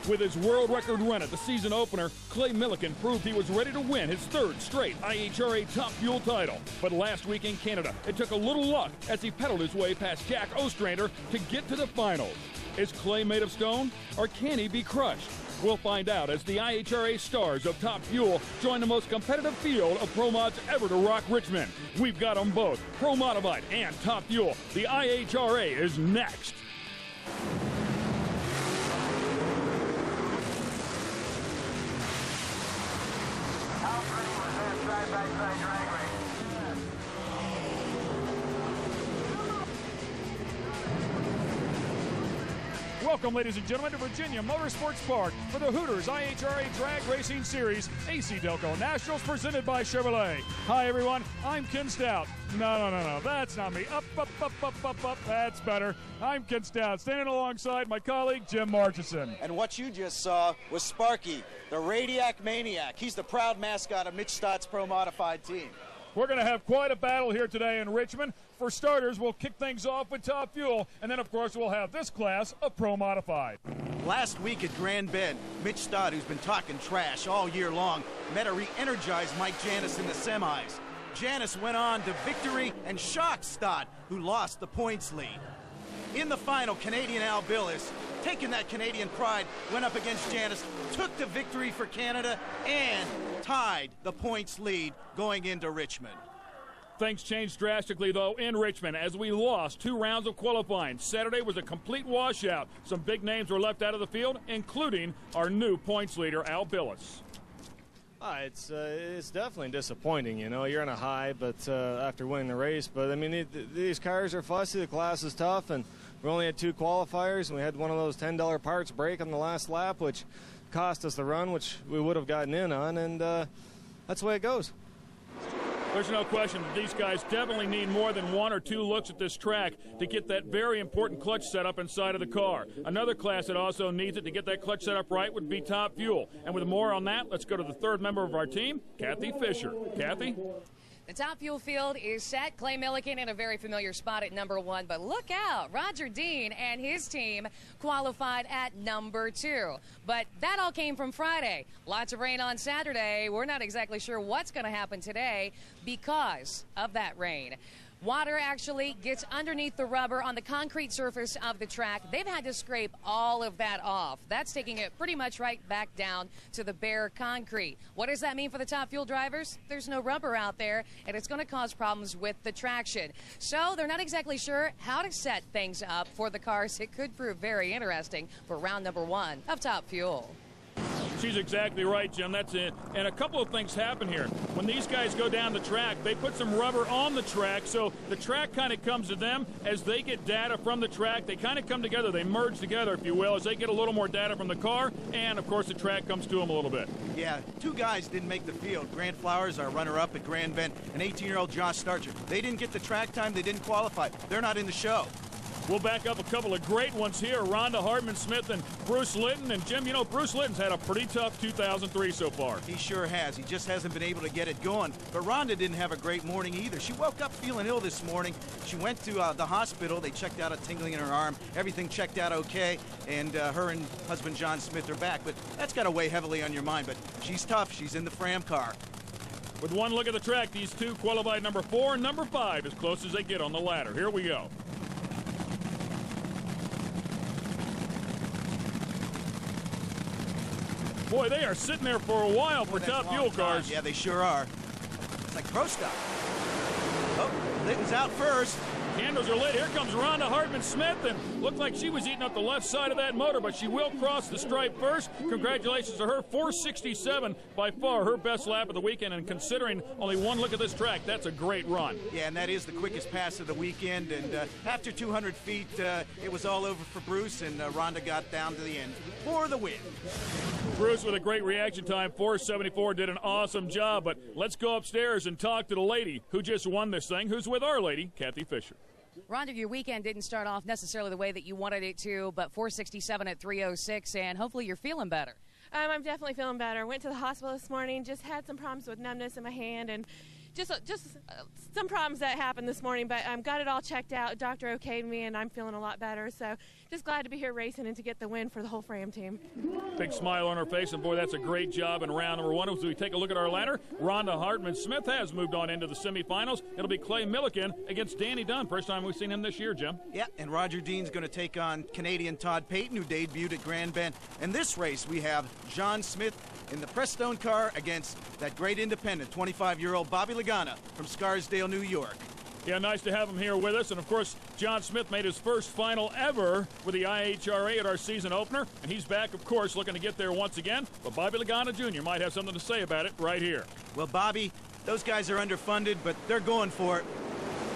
With his world record run at the season opener, Clay Millican proved he was ready to win his third straight IHRA Top Fuel title. But last week in Canada, it took a little luck as he pedaled his way past Jack Ostrander to get to the finals. Is Clay made of stone, or can he be crushed? We'll find out as the IHRA stars of Top Fuel join the most competitive field of pro mods ever to rock Richmond. We've got them both, Pro Modify and Top Fuel. The IHRA is next. How pretty was that side-by-side drag race? Welcome, ladies and gentlemen, to Virginia Motorsports Park for the Hooters IHRA Drag Racing Series AC Delco Nationals presented by Chevrolet. Hi, everyone. I'm Ken Stout. No. That's not me. Up. That's better. I'm Ken Stout, standing alongside my colleague, Jim Marchison. And what you just saw was Sparky, the Radiac Maniac. He's the proud mascot of Mitch Stott's Pro Modified team. We're going to have quite a battle here today in Richmond. For starters, we'll kick things off with Top Fuel, and then, of course, we'll have this class of Pro Modified. Last week at Grand Bend, Mitch Stott, who's been talking trash all year long, met a re-energized Mike Janis in the semis. Janis went on to victory and shocked Stott, who lost the points lead. In the final, Canadian Al Billis, taking that Canadian pride, went up against Janis, took the victory for Canada, and tied the points lead going into Richmond. Things changed drastically, though, in Richmond as we lost 2 rounds of qualifying. Saturday was a complete washout. Some big names were left out of the field, including our new points leader, Al Billis. It's definitely disappointing, you know. You're on a high, but after winning the race. But, I mean, these cars are fussy. The class is tough, and we only had 2 qualifiers, and we had one of those $10 parts break on the last lap, which cost us the run, which we would have gotten in on, and that's the way it goes. There's no question that these guys definitely need more than 1 or 2 looks at this track to get that very important clutch setup inside of the car. Another class that also needs it to get that clutch setup right would be Top Fuel. And with more on that, let's go to the third member of our team, Kathy Fisher. Kathy? The Top Fuel field is set. Clay Millican in a very familiar spot at number 1, but look out, Roger Dean and his team qualified at number 2. But that all came from Friday. Lots of rain on Saturday. We're not exactly sure what's going to happen today because of that rain. Water actually gets underneath the rubber on the concrete surface of the track. They've had to scrape all of that off. That's taking it pretty much right back down to the bare concrete. What does that mean for the Top Fuel drivers? There's no rubber out there, and it's going to cause problems with the traction. So they're not exactly sure how to set things up for the cars. It could prove very interesting for round number 1 of Top Fuel. She's exactly right, Jim. That's it. And a couple of things happen here. When these guys go down the track, they put some rubber on the track, so the track kind of comes to them as they get data from the track. They kind of come together. They merge together, if you will, as they get a little more data from the car, and, of course, the track comes to them a little bit. Yeah, 2 guys didn't make the field. Grant Flowers, our runner-up at Grand Bend, and 18-year-old Josh Starcher. They didn't get the track time. They didn't qualify. They're not in the show. We'll back up a couple of great ones here. Rhonda Hartman-Smith and Bruce Litton. And, Jim, you know, Bruce Litton's had a pretty tough 2003 so far. He sure has. He just hasn't been able to get it going. But Rhonda didn't have a great morning either. She woke up feeling ill this morning. She went to the hospital. They checked out a tingling in her arm. Everything checked out okay. And her and husband John Smith are back. But that's got to weigh heavily on your mind. But she's tough. She's in the Fram car. With one look at the track, these 2 qualified number 4 and number 5 as close as they get on the ladder. Here we go. Boy, they are sitting there for a while for Top Fuel cars. Yeah, they sure are. It's like pro stop. Oh, Litton's out first. Candles are lit. Here comes Rhonda Hartman-Smith, and looked like she was eating up the left side of that motor, but she will cross the stripe first. Congratulations to her. 4:67, by far her best lap of the weekend, and considering only one look at this track, that's a great run. Yeah, and that is the quickest pass of the weekend, and after 200 feet, it was all over for Bruce, and Rhonda got down to the end for the win. Bruce with a great reaction time, 4:74, did an awesome job, but let's go upstairs and talk to the lady who just won this thing, who's with our lady, Kathy Fisher. Rhonda, your weekend didn't start off necessarily the way that you wanted it to, but 4:67 at 3:06, and hopefully you're feeling better. I'm definitely feeling better. Went to the hospital this morning, just had some problems with numbness in my hand, and just some problems that happened this morning, but got it all checked out. Doctor okayed me, and I'm feeling a lot better. So just glad to be here racing and to get the win for the whole Fram team. Big smile on her face, and boy, that's a great job in round number one. As we take a look at our ladder, Rhonda Hartman-Smith has moved on into the semifinals. It'll be Clay Milliken against Danny Dunn. First time we've seen him this year, Jim. Yeah, and Roger Dean's going to take on Canadian Todd Payton, who debuted at Grand Bend. In this race, we have John Smith in the Prestone car against that great independent, 25-year-old Bobby Lagana from Scarsdale, New York. Yeah, nice to have him here with us. And, of course, John Smith made his first final ever with the IHRA at our season opener. And he's back, of course, looking to get there once again. But Bobby Lagana Jr. might have something to say about it right here. Well, Bobby, those guys are underfunded, but they're going for it.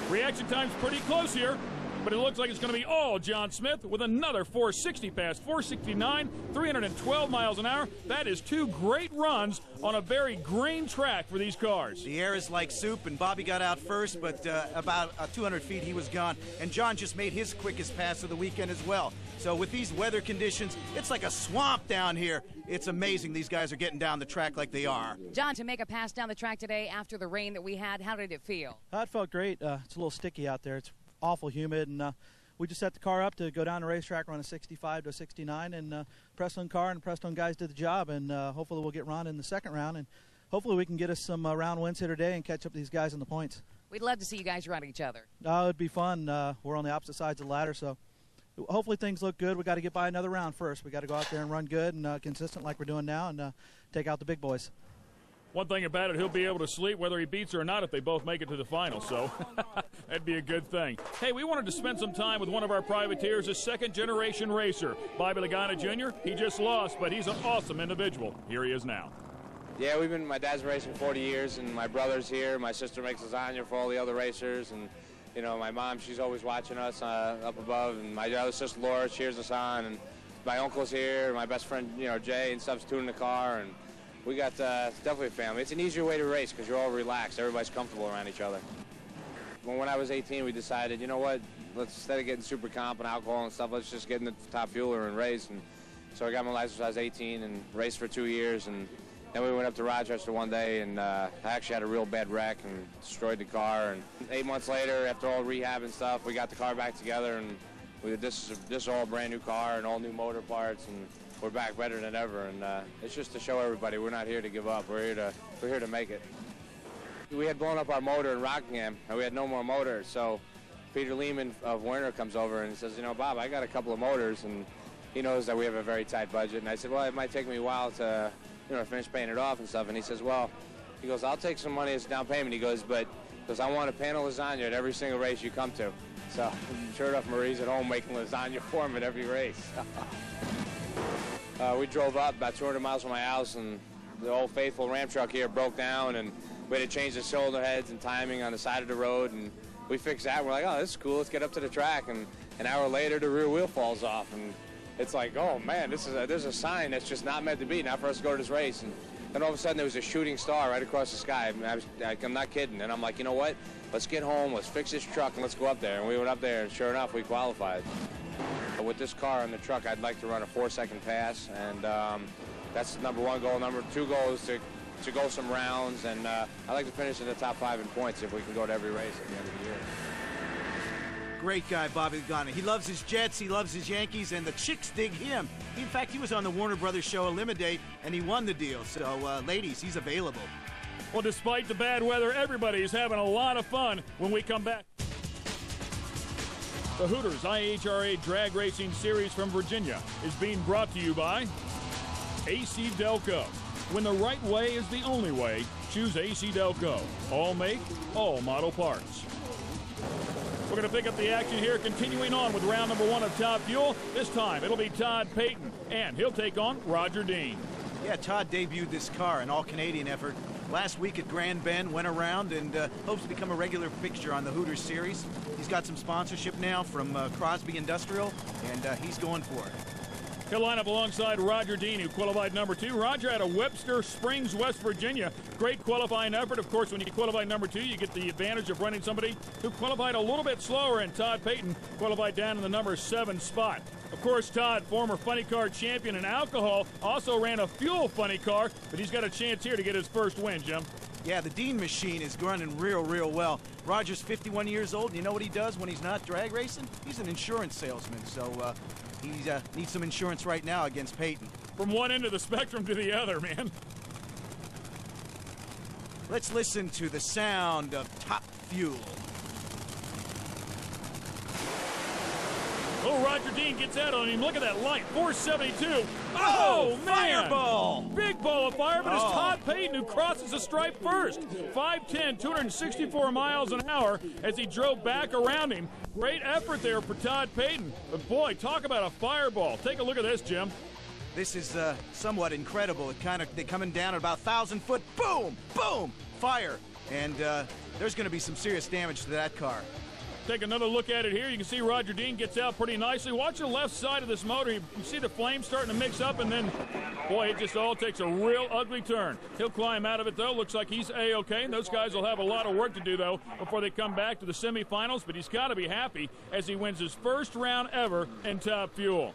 Reaction time's pretty close here. But it looks like it's going to be all John Smith with another 460 pass, 469, 312 miles an hour. That is two great runs on a very green track for these cars. The air is like soup, and Bobby got out first, but about 200 feet he was gone. And John just made his quickest pass of the weekend as well. So with these weather conditions, it's like a swamp down here. It's amazing these guys are getting down the track like they are. John, to make a pass down the track today after the rain that we had, how did it feel? It felt great. It's a little sticky out there. It's awful humid, and we just set the car up to go down the racetrack, run a 65 to a 69, and Preston car and Preston guys did the job, and hopefully we'll get Ron in the second round, and hopefully we can get us some round wins here today and catch up these guys in the points. We'd love to see you guys run each other. It'd be fun. We're on the opposite sides of the ladder, so hopefully things look good. We got to get by another round first. We got to go out there and run good and consistent like we're doing now, and take out the big boys. One thing about it, he'll be able to sleep whether he beats her or not if they both make it to the final, so that'd be a good thing. Hey, we wanted to spend some time with one of our privateers, a second-generation racer, Bobby Lagana Jr. He just lost, but he's an awesome individual. Here he is now. Yeah, my dad's been racing 40 years, and my brother's here. My sister makes lasagna for all the other racers, and, you know, my mom, she's always watching us up above, and my other sister, Laura, cheers us on, and my uncle's here, my best friend, you know, Jay, and stuff's tuning the car, and we got definitely a family. It's an easier way to race because you're all relaxed. Everybody's comfortable around each other. When I was 18, we decided, you know what, instead of getting super comp and alcohol and stuff, let's just get in the top fueler and race. And so I got my license when I was 18 and raced for 2 years. And then we went up to Rochester one day, and I actually had a real bad wreck and destroyed the car. And 8 months later, after all rehab and stuff, we got the car back together, and this is all a brand new car and all new motor parts, and we're back better than ever, and it's just to show everybody we're not here to give up. We're here to make it. We had blown up our motor in Rockingham, and we had no more motors. So Peter Lehman of Werner comes over and says, you know, Bob, I got a couple of motors, and he knows that we have a very tight budget. And I said, well, it might take me a while to, you know, finish paying it off and stuff. And he says, well, he goes, I'll take some money as down payment. He goes, but because I want a pan of lasagna at every single race you come to. So sure enough, Marie's at home making lasagna for him at every race. We drove up about 200 miles from my house, and the old faithful Ram truck here broke down, and we had to change the cylinder heads and timing on the side of the road, and we fixed that. We're like, oh, this is cool. Let's get up to the track. And an hour later, the rear wheel falls off, and it's like, oh, man, there's a sign that's just not meant to be, not for us to go to this race. And then all of a sudden, there was a shooting star right across the sky. I'm not kidding. And I'm like, you know what? Let's get home. Let's fix this truck, and let's go up there. And we went up there, and sure enough, we qualified. With this car and the truck, I'd like to run a 4-second pass, and that's number one goal. Number two goal is to go some rounds, and I'd like to finish in the top 5 in points if we can go to every race at the end of the year. Great guy, Bobby Lagana. He loves his Jets, he loves his Yankees, and the chicks dig him. In fact, he was on the Warner Brothers show Eliminate, and he won the deal. So, ladies, he's available. Well, despite the bad weather, everybody's having a lot of fun when we come back. The Hooters IHRA Drag Racing Series from Virginia is being brought to you by AC Delco. When the right way is the only way, choose AC Delco. All make, all model parts. We're going to pick up the action here, continuing on with round number 1 of Top Fuel. This time, it'll be Todd Payton, and he'll take on Roger Dean. Yeah, Todd debuted this car, an all-Canadian effort, last week at Grand Bend, went around, and hopes to become a regular fixture on the Hooters series. He's got some sponsorship now from Crosby Industrial, and he's going for it. He'll line up alongside Roger Dean, who qualified number 2. Roger out of Webster Springs, West Virginia. Great qualifying effort. Of course, when you qualify number 2, you get the advantage of running somebody who qualified a little bit slower, and Todd Payton qualified down in the number 7 spot. Of course, Todd, former funny car champion in alcohol, also ran a fuel funny car, but he's got a chance here to get his first win, Jim. Yeah, the Dean machine is running real well. Roger's 51 years old, and you know what he does when he's not drag racing? He's an insurance salesman, so he needs some insurance right now against Peyton. From one end of the spectrum to the other, man. Let's listen to the sound of Top Fuel. Oh, Roger Dean gets out on him. Look at that light, 472. Oh, man! Fireball! Big ball of fire, but it's Todd Payton who crosses the stripe first. 5'10", 264 miles an hour as he drove back around him. Great effort there for Todd Payton. But boy, talk about a fireball. Take a look at this, Jim. This is somewhat incredible. They're coming down at about 1,000 foot. Boom! Boom! Fire! And there's going to be some serious damage to that car. Take another look at it here. You can see Roger Dean gets out pretty nicely. Watch the left side of this motor. You see the flames starting to mix up, and then, boy, it just all takes a real ugly turn. He'll climb out of it, though. Looks like he's A-OK, and those guys will have a lot of work to do, though, before they come back to the semifinals. But he's got to be happy as he wins his first round ever in Top Fuel.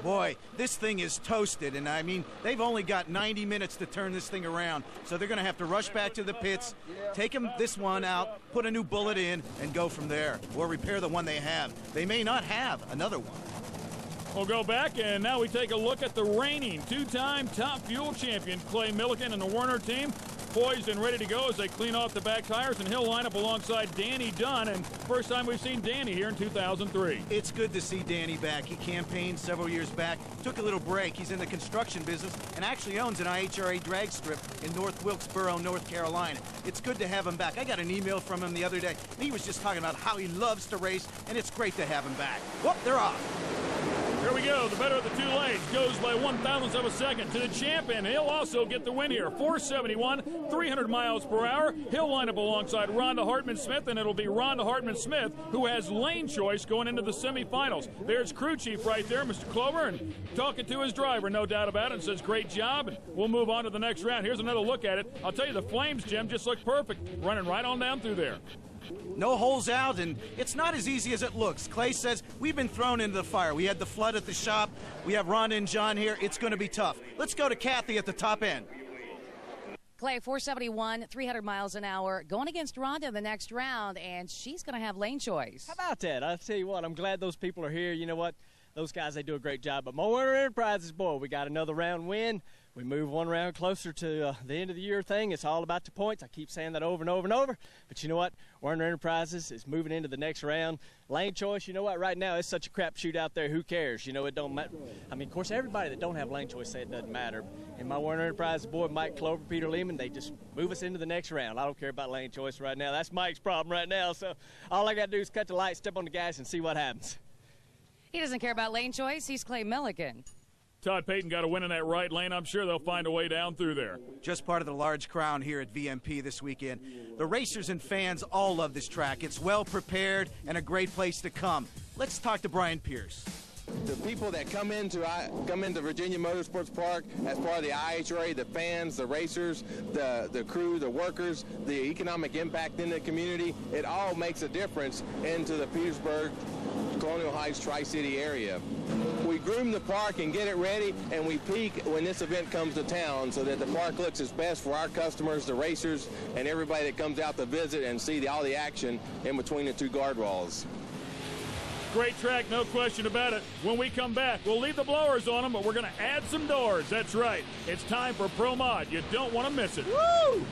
Boy, this thing is toasted, and I mean, they've only got 90 minutes to turn this thing around, so they're going to have to rush back to the pits, take this one out, put a new bullet in, and go from there, or repair the one they have. They may not have another one. We'll go back, and now we take a look at the reigning two-time Top Fuel champion, Clay Millican, and the Werner team, poised and ready to go as they clean off the back tires, and he'll line up alongside Danny Dunn, and first time we've seen Danny here in 2003. It's good to see Danny back. He campaigned several years back, took a little break. He's in the construction business and actually owns an IHRA drag strip in North Wilkesboro, North Carolina. It's good to have him back. I got an email from him the other day, and he was just talking about how he loves to race, and it's great to have him back. Whoop, they're off. Here we go. The better of the two lanes goes by 1,000th of a second to the champ, and he'll also get the win here. 471, 300 miles per hour. He'll line up alongside Rhonda Hartman-Smith, and it'll be Rhonda Hartman-Smith who has lane choice going into the semifinals. There's crew chief right there, Mr. Clover, and talking to his driver, no doubt about it, and says, great job, and we'll move on to the next round. Here's another look at it. I'll tell you, the flames, Jim, just look perfect, running right on down through there. No holes out, and it's not as easy as it looks. Clay says, we've been thrown into the fire. We had the flood at the shop. We have Rhonda and John here. It's going to be tough. Let's go to Kathy at the top end. Clay, 471, 300 miles an hour, going against Rhonda in the next round, and she's going to have lane choice. How about that? I'll tell you what, I'm glad those people are here. You know what? Those guys, they do a great job. But Werner Enterprises, boy, we got another round win. We move one round closer to the end of the year thing. It's all about the points. I keep saying that over and over and over. But you know what? Werner Enterprises is moving into the next round. Lane choice, you know what? Right now, it's such a crapshoot out there. Who cares? You know, it don't matter. I mean, of course, everybody that don't have lane choice say it doesn't matter. And my Werner Enterprises boy, Mike Clover, Peter Lehman, they just move us into the next round. I don't care about lane choice right now. That's Mike's problem right now. So all I got to do is cut the light, step on the gas, and see what happens. He doesn't care about lane choice. He's Clay Millican. Todd Payton got a win in that right lane. I'm sure they'll find a way down through there. Just part of the large crown here at VMP this weekend. The racers and fans all love this track. It's well prepared and a great place to come. Let's talk to Brian Pierce. The people that come into Virginia Motorsports Park as part of the IHRA, the fans, the racers, the crew, the workers, the economic impact in the community, it all makes a difference into the Petersburg, Colonial Heights, Tri-City area. We groom the park and get it ready, and we peak when this event comes to town so that the park looks its best for our customers, the racers, and everybody that comes out to visit and see all the action in between the two guard walls. Great track, no question about it. When we come back, we'll leave the blowers on them, but we're going to add some doors. That's right. It's time for Pro Mod. You don't want to miss it. Woo!